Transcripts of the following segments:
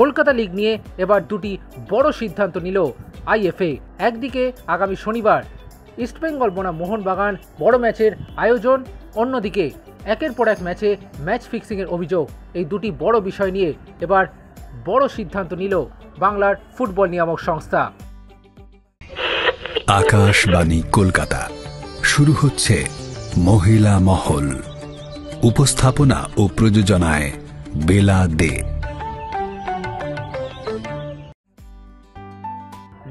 Kolkata league নিয়ে এবার দুটি বড় সিদ্ধান্ত নিল আইএফএ। একদিকে আগামী শনিবার ইস্টবেঙ্গল বনাম মোহনবাগান বড় ম্যাচের আয়োজন, অন্যদিকে একের পর এক ম্যাচে ম্যাচ ফিক্সিংয়ের অভিযোগ। এই দুটি বড় বিষয় নিয়ে এবার বড় সিদ্ধান্ত নিল বাংলার ফুটবল নিয়ামক সংস্থা। আকাশবাণী কলকাতা, শুরু হচ্ছে মহিলা মহল। উপস্থাপনা ও প্রযোজনায় বেলা দে।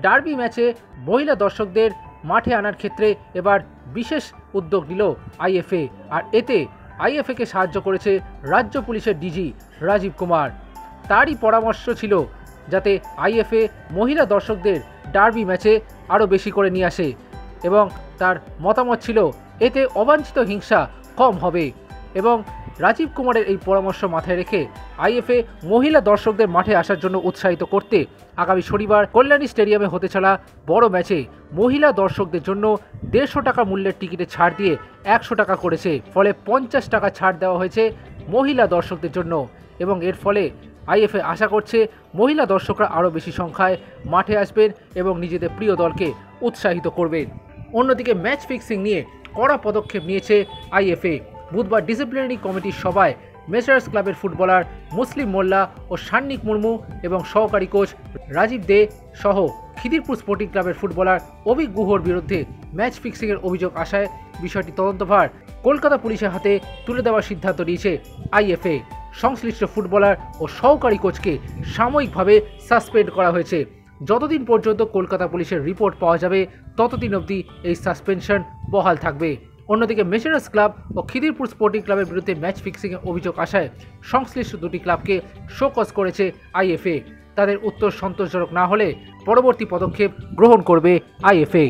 ডার্বি ম্যাচে মহিলা দর্শকদের মাঠে আনার ক্ষেত্রে এবার বিশেষ উদ্যোগ নিল আইএফএ, আর এতে আইএফএকে সাহায্য করেছে রাজ্য পুলিশের ডিজি রাজীব কুমার। তারই পরামর্শ ছিল যাতে আইএফএ মহিলা দর্শকদের ডার্বি ম্যাচে আরও বেশি করে নিয়ে আসে, এবং তার মতামত ছিল এতে অবাঞ্ছিত হিংসা কম হবে। এবং রাজীব কুমারের এই পরামর্শ মাথায় রেখে আইএফএ মহিলা দর্শকদের মাঠে আসার জন্য উৎসাহিত করতে আগামী শনিবার কল্যাণী স্টেডিয়ামে হতে চলা বড় ম্যাচে মহিলা দর্শকদের জন্য 150 টাকা মূল্যের টিকিটে ছাড় দিয়ে 100 টাকা করেছে। ফলে 50 টাকা ছাড় দেওয়া হয়েছে মহিলা দর্শকদের জন্য, এবং এর ফলে আইএফএ আশা করছে মহিলা দর্শকরা আরও বেশি সংখ্যায় মাঠে আসবেন এবং নিজেদের প্রিয় দলকে উৎসাহিত করবেন। অন্যদিকে ম্যাচ ফিক্সিং নিয়ে কড়া পদক্ষেপ নিয়েছে আইএফএ। বুধবার ডিসিপ্লিনারি কমিটির সভায় মেসার্স ক্লাবের ফুটবলার মুসলিম মোল্লা ও সান্নিক মুর্মু এবং সহকারী কোচ রাজীব দে সহ খিদিরপুর স্পোর্টিং ক্লাবের ফুটবলার অভিক গুহর বিরুদ্ধে ম্যাচ ফিক্সিংয়ের অভিযোগ আসায় বিষয়টি তদন্তভার কলকাতা পুলিশের হাতে তুলে দেওয়ার সিদ্ধান্ত নিয়েছে আইএফএ। সংশ্লিষ্ট ফুটবলার ও সহকারী কোচকে সাময়িকভাবে সাসপেন্ড করা হয়েছে। যতদিন পর্যন্ত কলকাতা পুলিশের রিপোর্ট পাওয়া যাবে ততদিন অবধি এই সাসপেনশন বহাল থাকবে। অন্যদিকে মেসার্স ক্লাব ও খিদিরপুর স্পোর্টিং ক্লাবের বিরুদ্ধে ম্যাচ ফিক্সিংয়ের অভিযোগ আসায় সংশ্লিষ্ট দুটি ক্লাবকে শোকজ করেছে আইএফএ। তাদের উত্তর সন্তোষজনক না হলে পরবর্তী পদক্ষেপ গ্রহণ করবে IFA.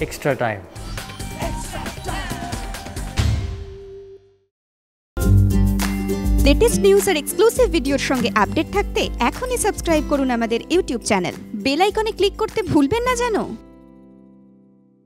Extra time. Latest news আর এক্সক্লুসিভ ভিডিওর সঙ্গে আপডেট থাকতে এখনই সাবস্ক্রাইব করুন আমাদের ইউটিউব চ্যানেল। বেল আইকনে ক্লিক করতে ভুলবেন না যেন।